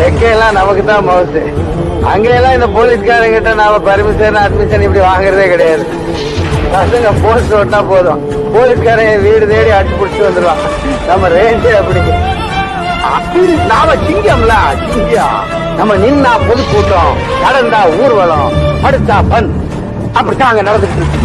ரெக்கையெல்லாம் நமக்கு தான் மவுத்து. அங்கெல்லாம் இந்த போலீஸ்காரங்கிட்ட நாம பர்மிஷன் அட்மிஷன் இப்படி வாங்குறதே கிடையாது. பசங்க போஸ்ட் ஓட்டா போதும், போலீஸ்காரன் வீடு தேடி அட்டு பிடிச்சி வந்துடுவான். நம்ம ரேஞ்சே அப்படி. நாம சிங்கம்ல சிங்கம். நம்ம நின்னா பொதுக்கூட்டம், நடந்தா ஊர்வலம், படுத்தா பன். அப்படித்தான் அங்க நடந்துட்டு இருக்கு.